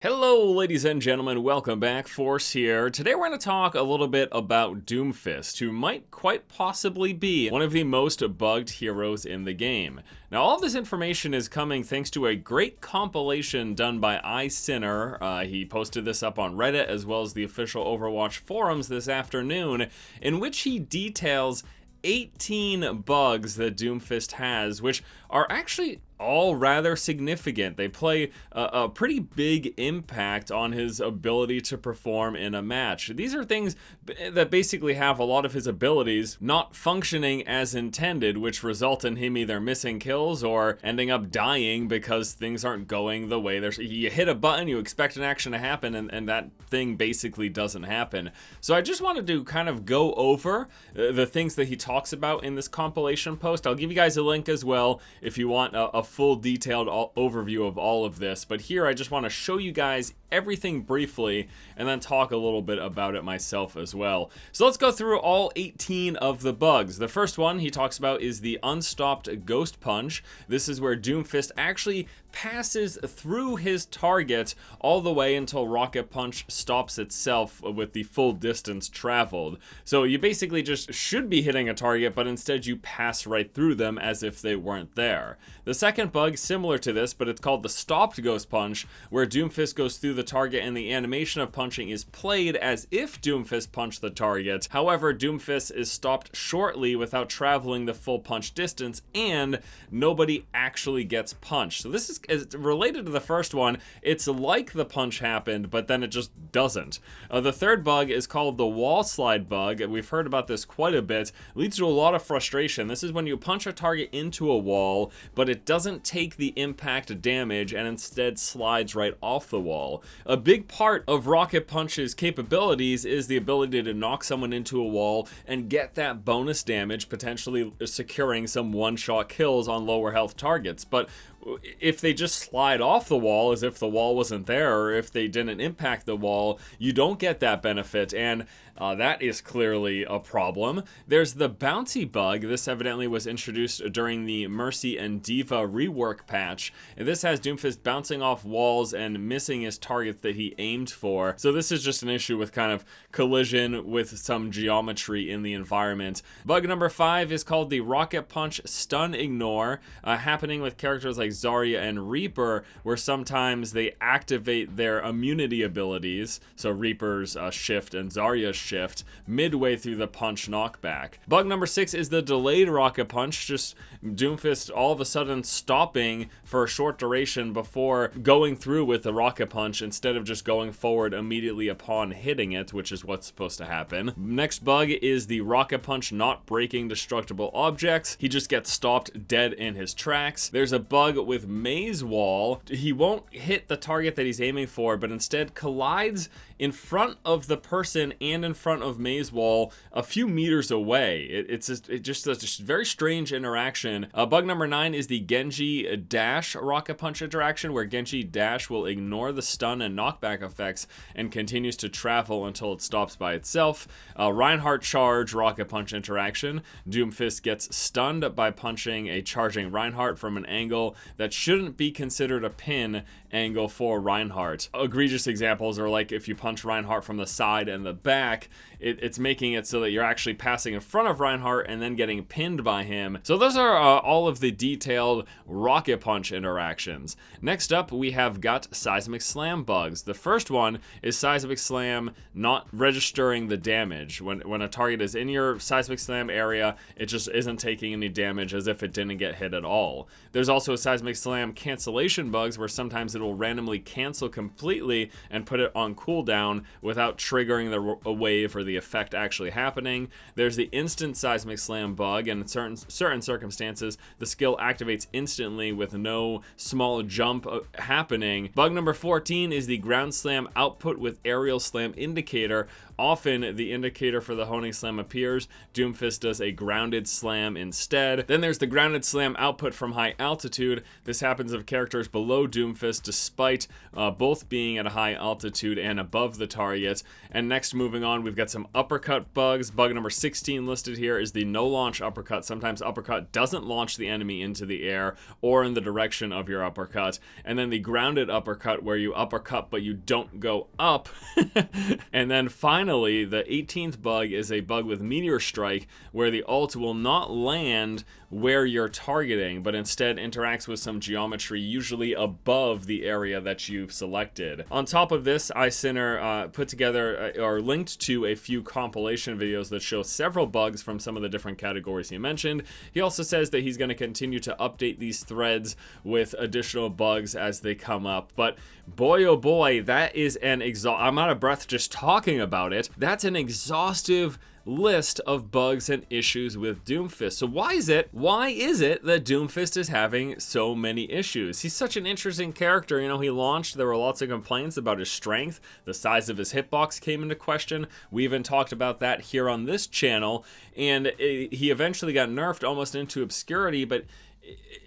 Hello ladies and gentlemen, welcome back, Force here. Today we're going to talk a little bit about Doomfist, who might quite possibly be one of the most bugged heroes in the game. Now all of this information is coming thanks to a great compilation done by iCinner. He posted this up on Reddit as well as the official Overwatch forums this afternoon, in which he details 18 bugs that Doomfist has, which are actually all rather significant. They play a pretty big impact on his ability to perform in a match. These are things that basically have a lot of his abilities not functioning as intended, which result in him either missing kills or ending up dying because things aren't going the way you hit a button, you expect an action to happen, and that thing basically doesn't happen. So I just wanted to kind of go over the things that he talks about in this compilation post. I'll give you guys a link as well if you want a full detailed overview of all of this, but here I just want to show you guys everything briefly and then talk a little bit about it myself as well. So let's go through all 18 of the bugs. The first one he talks about is the unstopped ghost punch. This is where Doomfist actually passes through his target all the way until Rocket Punch stops itself with the full distance traveled. So you basically just should be hitting a target, but instead you pass right through them as if they weren't there. The second bug, similar to this, but it's called the stopped ghost punch, where Doomfist goes through the target and the animation of punching is played as if Doomfist punched the target. However, Doomfist is stopped shortly without traveling the full punch distance, and nobody actually gets punched. So this is related to the first one. It's like the punch happened, but then it just doesn't. The third bug is called the wall slide bug. We've heard about this quite a bit. It leads to a lot of frustration. This is when you punch a target into a wall, but it doesn't take the impact damage and instead slides right off the wall. A big part of Rocket Punch's capabilities is the ability to knock someone into a wall and get that bonus damage, potentially securing some one-shot kills on lower health targets. But if they just slide off the wall as if the wall wasn't there, or if they didn't impact the wall, you don't get that benefit, and that is clearly a problem. There's the bouncy bug. This evidently was introduced during the Mercy and Diva rework patch, and this has Doomfist bouncing off walls and missing his targets that he aimed for. So this is just an issue with kind of collision with some geometry in the environment. Bug number 5 is called the Rocket Punch Stun Ignore, happening with characters like Zarya and Reaper, where sometimes they activate their immunity abilities, so Reaper's shift and Zarya's shift, midway through the punch knockback. Bug number 6 is the delayed Rocket Punch, just Doomfist all of a sudden stopping for a short duration before going through with the Rocket Punch instead of just going forward immediately upon hitting it, which is what's supposed to happen. Next bug is the Rocket Punch not breaking destructible objects. He just gets stopped dead in his tracks. There's a bug with Maze Wall. He won't hit the target that he's aiming for, but instead collides in front of the person and in front of Maze Wall a few meters away. It's just a very strange interaction. Bug number 9 is the Genji Dash Rocket Punch interaction, where Genji Dash will ignore the stun and knockback effects and continues to travel until it stops by itself. Reinhardt Charge Rocket Punch interaction. Doomfist gets stunned by punching a charging Reinhardt from an angle that shouldn't be considered a pin angle for Reinhardt. Egregious examples are like if you punch Reinhardt from the side and the back, it's making it so that you're actually passing in front of Reinhardt and then getting pinned by him. So those are all of the detailed Rocket Punch interactions. Next up, we have got Seismic Slam bugs. The first one is Seismic Slam not registering the damage. When a target is in your Seismic Slam area, it just isn't taking any damage as if it didn't get hit at all. There's also a Seismic Slam cancellation bugs, where sometimes it will randomly cancel completely and put it on cooldown without triggering a wave or the effect actually happening. There's the instant Seismic Slam bug, and in certain circumstances the skill activates instantly with no small jump happening. Bug number 14 is the ground slam output with aerial slam indicator. Often the indicator for the honing slam appears. Doomfist does a grounded slam instead. Then there's the grounded slam output from high altitude. This happens of characters below Doomfist, despite both being at a high altitude and above the target. And next, moving on, we've got some uppercut bugs. Bug number 16 listed here is the no-launch uppercut. Sometimes uppercut doesn't launch the enemy into the air or in the direction of your uppercut. And then the grounded uppercut, where you uppercut but you don't go up. And then finally, the 18th bug is a bug with Meteor Strike, where the ult will not land where you're targeting, but instead interacts with some geometry, usually above the area that you've selected. On top of this, iCenter put together or linked to a few compilation videos that show several bugs from some of the different categories he mentioned. He also says that he's going to continue to update these threads with additional bugs as they come up. But boy, oh boy, that is an I'm out of breath just talking about it. That's an exhaustive list of bugs and issues with Doomfist. So why is it that Doomfist is having so many issues? He's such an interesting character. You know, he launched, there were lots of complaints about his strength. The size of his hitbox came into question. We even talked about that here on this channel, and he eventually got nerfed almost into obscurity, but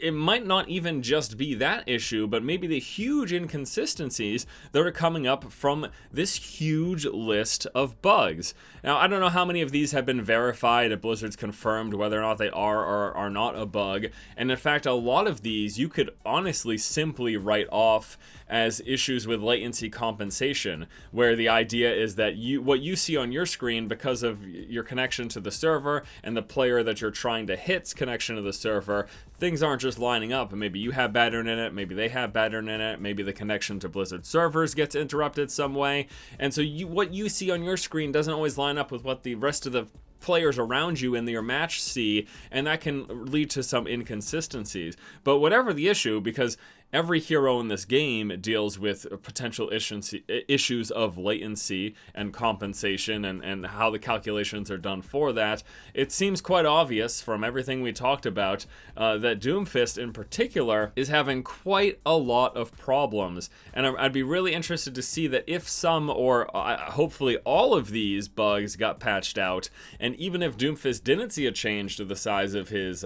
it might not even just be that issue, but maybe the huge inconsistencies that are coming up from this huge list of bugs. Now, I don't know how many of these have been verified, if Blizzard's confirmed whether or not they are or are not a bug, and in fact, a lot of these you could honestly simply write off as issues with latency compensation, where the idea is that what you see on your screen, because of your connection to the server and the player that you're trying to hit's connection to the server, things aren't just lining up, and maybe you have bad internet, maybe they have bad internet, maybe the connection to Blizzard servers gets interrupted some way, and so what you see on your screen doesn't always line up with what the rest of the players around you in your match see, and that can lead to some inconsistencies. But whatever the issue, because every hero in this game deals with potential issues of latency and compensation and how the calculations are done for that, it seems quite obvious from everything we talked about that Doomfist in particular is having quite a lot of problems. And I'd be really interested to see that if some or hopefully all of these bugs got patched out, and even if Doomfist didn't see a change to the size of his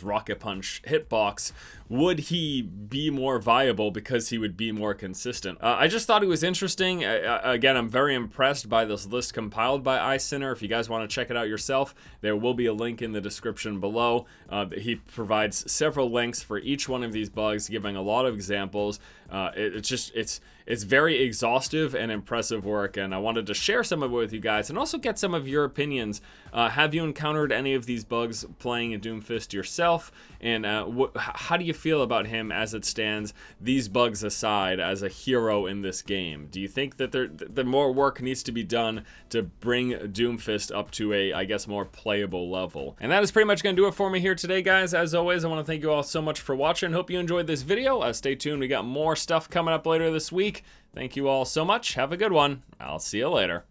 Rocket Punch hitbox, would he be more viable because he would be more consistent? I just thought it was interesting. Again, I'm very impressed by this list compiled by iCenter. If you guys want to check it out yourself, there will be a link in the description below. He provides several links for each one of these bugs, giving a lot of examples. It's very exhaustive and impressive work, and I wanted to share some of it with you guys and also get some of your opinions. Have you encountered any of these bugs playing in Doomfist yourself? And how do you feel about him as it stands, these bugs aside, as a hero in this game? Do you think that the more work needs to be done to bring Doomfist up to a, I guess, more playable level? And that is pretty much going to do it for me here today, guys. As always, I want to thank you all so much for watching. Hope you enjoyed this video. Stay tuned. We got more stuff coming up later this week. Thank you all so much. Have a good one. I'll see you later.